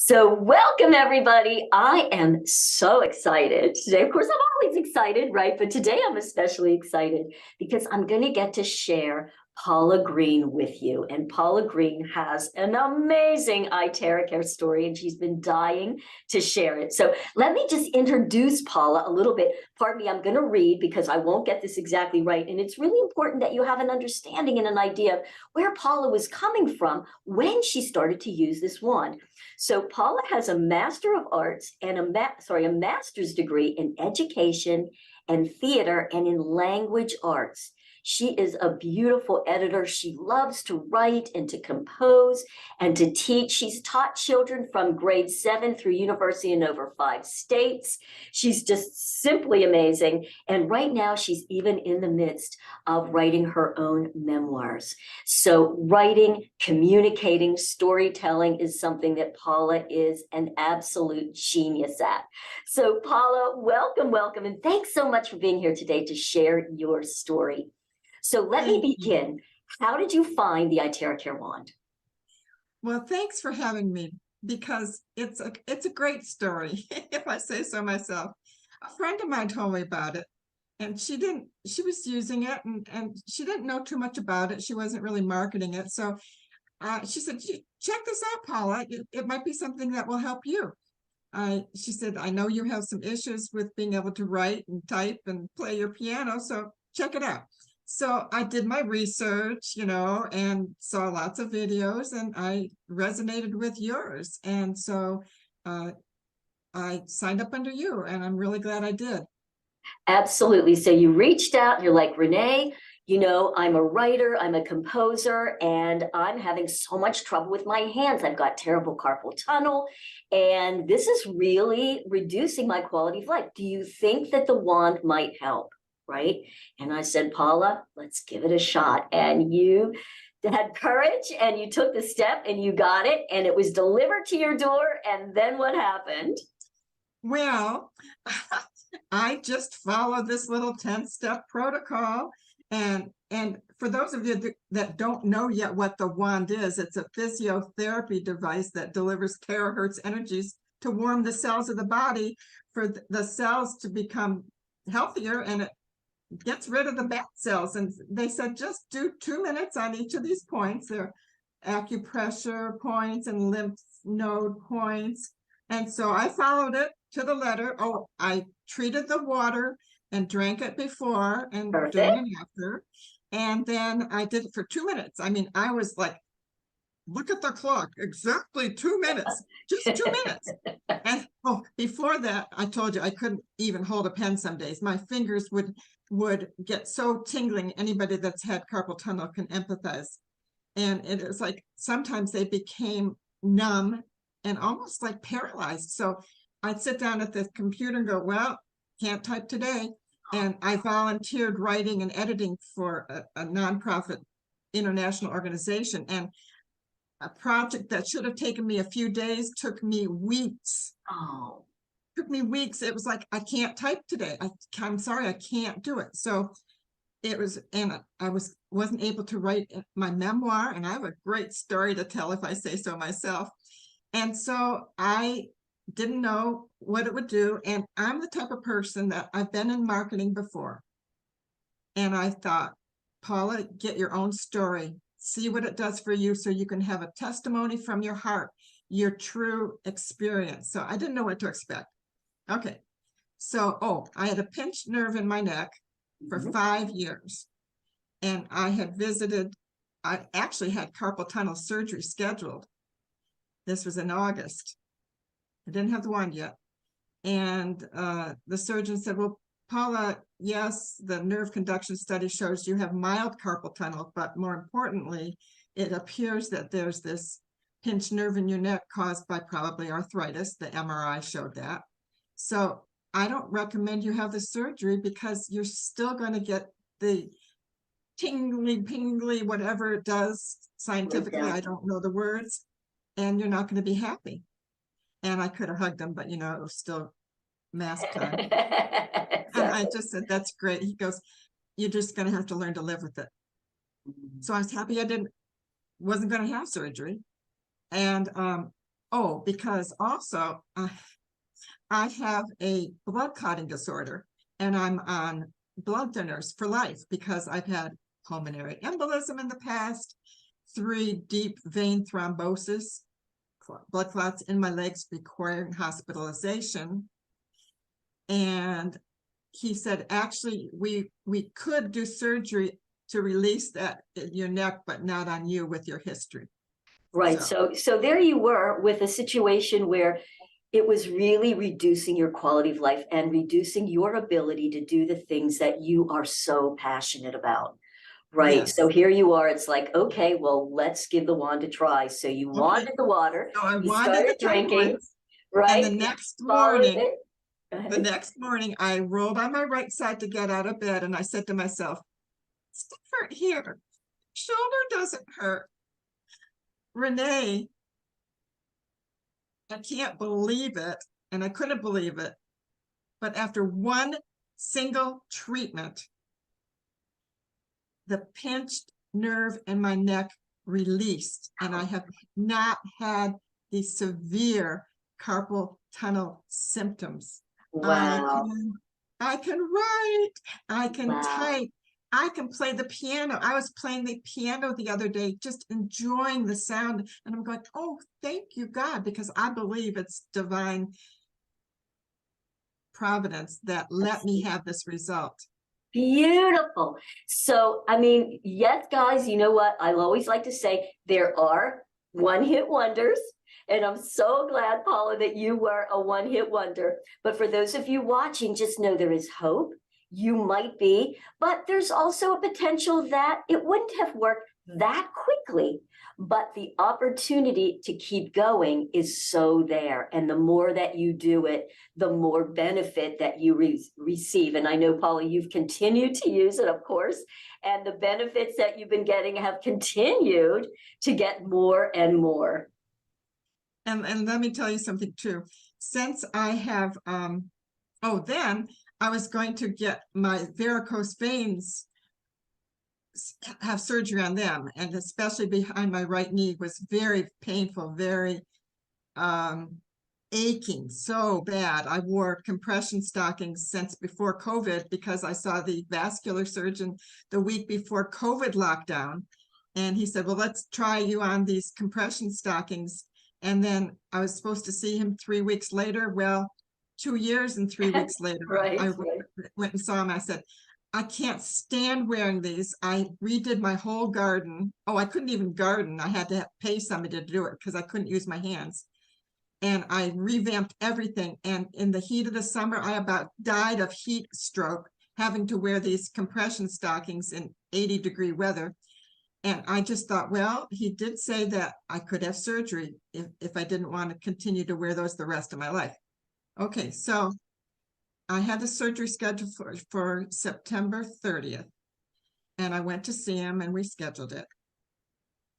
So, welcome everybody. I am so excited today. Of course, I'm always excited, right? But today I'm especially excited because I'm going to get to share Paula Green with you. And Paula Green has an amazing eye care story, and she's been dying to share it. So, let me just introduce Paula a little bit. Pardon me, I'm going to read because I won't get this exactly right. And it's really important that you have an understanding and an idea of where Paula was coming from when she started to use this wand. So Paula has a Master of Arts and a master's degree in education and theater and in language arts. She is a beautiful editor. She loves to write and to compose and to teach. She's taught children from grade 7 through university in over 5 states. She's just simply amazing. And right now she's even in the midst of writing her own memoirs. So writing, communicating, storytelling is something that Paula is an absolute genius at. So Paula, welcome, and thanks so much for being here today to share your story. So let me begin. How did you find the iTerracare wand? Well, thanks for having me, because it's a great story, if I say so myself. A friend of mine told me about it, and she was using it, and she didn't know too much about it. She wasn't really marketing it. So she said, check this out, Paula. It might be something that will help you. She said, I know you have some issues with being able to write and type and play your piano, so check it out. So I did my research, and saw lots of videos, and I resonated with yours. And so I signed up under you, and I'm really glad I did. Absolutely. So you reached out, you're like, Renee, I'm a writer, I'm a composer, and I'm having so much trouble with my hands. I've got terrible carpal tunnel, and this is really reducing my quality of life. Do you think that the wand might help? Right? And I said, Paula, let's give it a shot. And you had courage and you took the step and you got it, and it was delivered to your door. And then what happened? Well, I just followed this little 10-step protocol. And for those of you that don't know yet what the wand is, it's a physiotherapy device that delivers terahertz energies to warm the cells of the body for the cells to become healthier, and it gets rid of the bad cells. And they said just do 2 minutes on each of these points. They're acupressure points and lymph node points. And so I followed it to the letter. Oh, I treated the water and drank it before and during and after. And then I did it for 2 minutes. I mean, I was like, look at the clock, exactly 2 minutes, just 2 minutes. And before that, I told you I couldn't even hold a pen some days. My fingers would get so tingling. Anybody that's had carpal tunnel can empathize. And it was like sometimes they became numb and almost like paralyzed. So I'd sit down at the computer and go, well, can't type today. And I volunteered writing and editing for a nonprofit international organization. And a project that should have taken me a few days took me weeks. Oh. Took me weeks. It was like, I can't type today. I'm sorry, I can't do it. So it was, and I wasn't able to write my memoir, and I have a great story to tell if I say so myself. And so I didn't know what it would do. And I'm the type of person that I've been in marketing before. And I thought, Paula, get your own story. See what it does for you so you can have a testimony from your heart, your true experience. So I didn't know what to expect. Okay. So, I had a pinched nerve in my neck for 5 years. And I actually had carpal tunnel surgery scheduled. This was in August. I didn't have the wand yet. And the surgeon said, well, Paula, yes, the nerve conduction study shows you have mild carpal tunnel, but more importantly, it appears that there's this pinched nerve in your neck caused by probably arthritis. The MRI showed that. So I don't recommend you have the surgery because you're still going to get the tingly, pingly, whatever it does scientifically. I don't know the words, and you're not going to be happy. And I could have hugged him, but it was still mask time. And I just said, that's great. He goes, you're just going to have to learn to live with it. So I was happy I wasn't going to have surgery. And Oh, because also I have a blood clotting disorder, and I'm on blood thinners for life because I've had pulmonary embolism in the past, 3 deep vein thrombosis, blood clots in my legs requiring hospitalization. And he said, actually, we could do surgery to release that in your neck, but not on you with your history. Right. So there you were with a situation where it was really reducing your quality of life and reducing your ability to do the things that you are so passionate about. Right. Yes. So here you are. It's like, okay, well, let's give the wand a try. So you wanted the water, So I you wanted started the drinking, tablets, right? and the next Followed morning, it. Go the ahead. next morning, I rolled on my right side to get out of bed, and I said to myself, it's different here. Shoulder doesn't hurt. Renee, I can't believe it, and I couldn't believe it, but after one single treatment, the pinched nerve in my neck released, and I have not had the severe carpal tunnel symptoms. Wow. I can write, I can Wow. type, I can play the piano. I was playing the piano the other day, just enjoying the sound. And I'm going, oh, thank you, God, because I believe it's divine providence that let me have this result. Beautiful. So, I mean, yes, guys, you know what? I always like to say there are one-hit wonders. And I'm so glad, Paula, that you were a one-hit wonder. But for those of you watching, just know there is hope. You might be, but there's also a potential that it wouldn't have worked that quickly. But the opportunity to keep going is so there. And the more that you do it, the more benefit that you receive. And I know, Paula, you've continued to use it, of course, and the benefits that you've been getting have continued to get more and more. And let me tell you something too. Since I have, then I was going to get my varicose veins, have surgery on them, and especially behind my right knee was very painful, very aching so bad. I wore compression stockings since before COVID because I saw the vascular surgeon the week before COVID lockdown. And he said, well, let's try you on these compression stockings. And then I was supposed to see him 3 weeks later. Well, 2 years and 3 weeks later, I went and saw him. I said, I can't stand wearing these. I redid my whole garden. Oh, I couldn't even garden. I had to pay somebody to do it because I couldn't use my hands. And I revamped everything. And in the heat of the summer, I about died of heat stroke, having to wear these compression stockings in 80-degree weather. And I just thought, well, he did say that I could have surgery if I didn't want to continue to wear those the rest of my life. Okay, so I had the surgery scheduled for September 30th. And I went to see him and we scheduled it.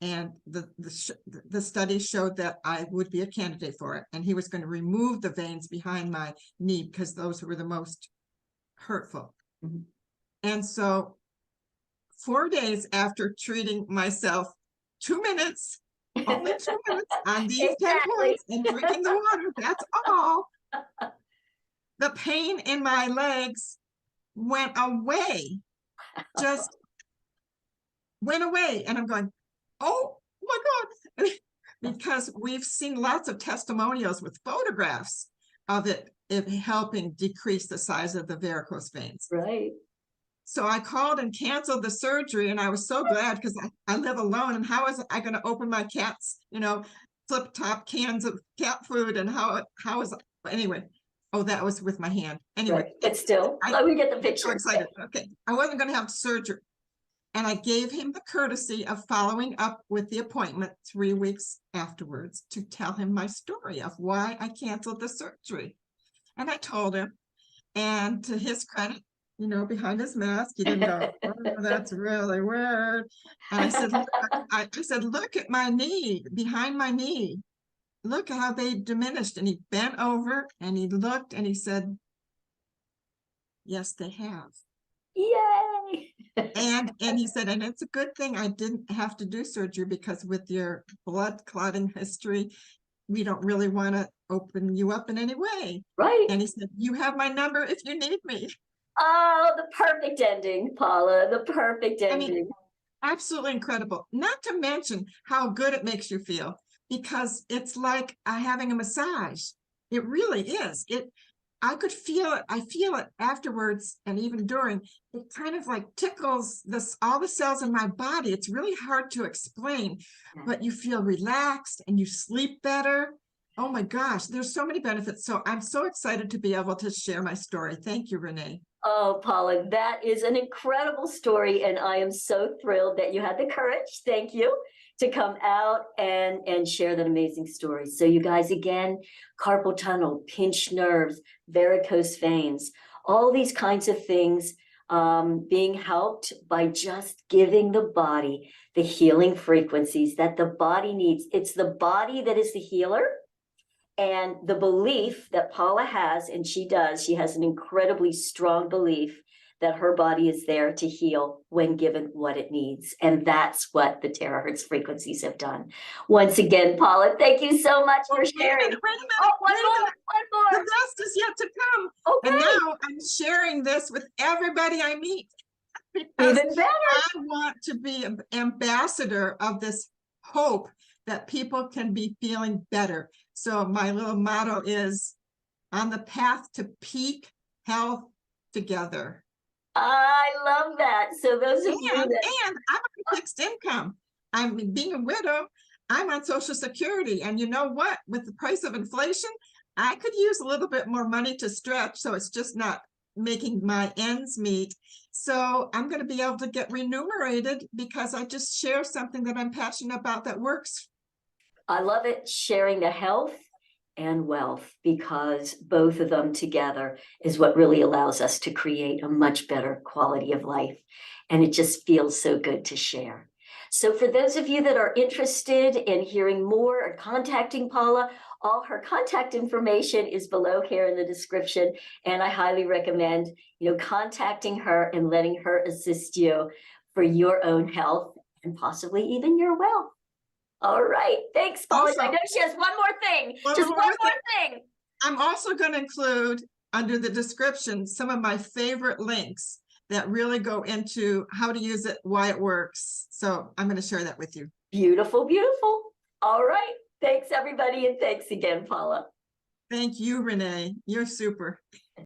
And the study showed that I would be a candidate for it. And he was going to remove the veins behind my knee because those were the most hurtful. Mm-hmm. And so 4 days after treating myself, 2 minutes, only 2 minutes on these 10 points and drinking the water, that's all. The pain in my legs went away, just went away. And I'm going, oh my God, because we've seen lots of testimonials with photographs of it helping decrease the size of the varicose veins. Right. So I called and canceled the surgery, and I was so glad because I live alone. And how is I going to open my cat's, flip top cans of cat food? And how is anyway? Oh, that was with my hand. Anyway, right. But still, let me get the picture. So excited. Okay, I wasn't going to have surgery, and I gave him the courtesy of following up with the appointment 3 weeks afterwards to tell him my story of why I canceled the surgery. And I told him, and to his credit, behind his mask, he didn't go, oh, that's really weird. And I said, look at my knee, behind my knee. Look how they diminished. And he bent over and he looked and he said, yes, they have. Yay! And he said, and it's a good thing I didn't have to do surgery because with your blood clotting history, we don't really want to open you up in any way. Right. And he said, you have my number if you need me. Oh, the perfect ending, Paula, the perfect I mean, ending. absolutely incredible. Not to mention how good it makes you feel, because it's like having a massage. It really is. I could feel it. I feel it afterwards and even during. It kind of like tickles all the cells in my body. It's really hard to explain, but you feel relaxed and you sleep better. Oh my gosh, there's so many benefits. So I'm so excited to be able to share my story. Thank you, Renee. Oh, Paula, that is an incredible story, and I am so thrilled that you had the courage, thank you, to come out and share that amazing story. So you guys, again, carpal tunnel, pinched nerves, varicose veins, all these kinds of things being helped by just giving the body the healing frequencies that the body needs. It's the body that is the healer. And the belief that Paula has, and she has an incredibly strong belief that her body is there to heal when given what it needs. And that's what the terahertz frequencies have done. Once again, Paula, thank you so much for sharing. Wait a minute, Oh, one wait a minute. more. The best is yet to come. Okay. And now I'm sharing this with everybody I meet. Because Even better. I want to be an ambassador of this hope that people can be feeling better. So my little motto is on the path to peak health together. I love that. So those of you that And I'm on fixed income. I'm being a widow. I'm on Social Security. And you know what? With the price of inflation, I could use a little bit more money to stretch. So it's just not making my ends meet. So I'm going to be able to get remunerated because I just share something that I'm passionate about that works. I love it, sharing the health and wealth, because both of them together is what really allows us to create a much better quality of life. And it just feels so good to share. So for those of you that are interested in hearing more or contacting Paula, all her contact information is below here in the description. And I highly recommend, contacting her and letting her assist you for your own health and possibly even your wealth. All right. Thanks, Paula. Also, I know she has one more thing. Just one more thing. I'm also going to include under the description some of my favorite links that really go into how to use it, why it works. So I'm going to share that with you. Beautiful, beautiful. All right. Thanks, everybody. And thanks again, Paula. Thank you, Renee. You're super.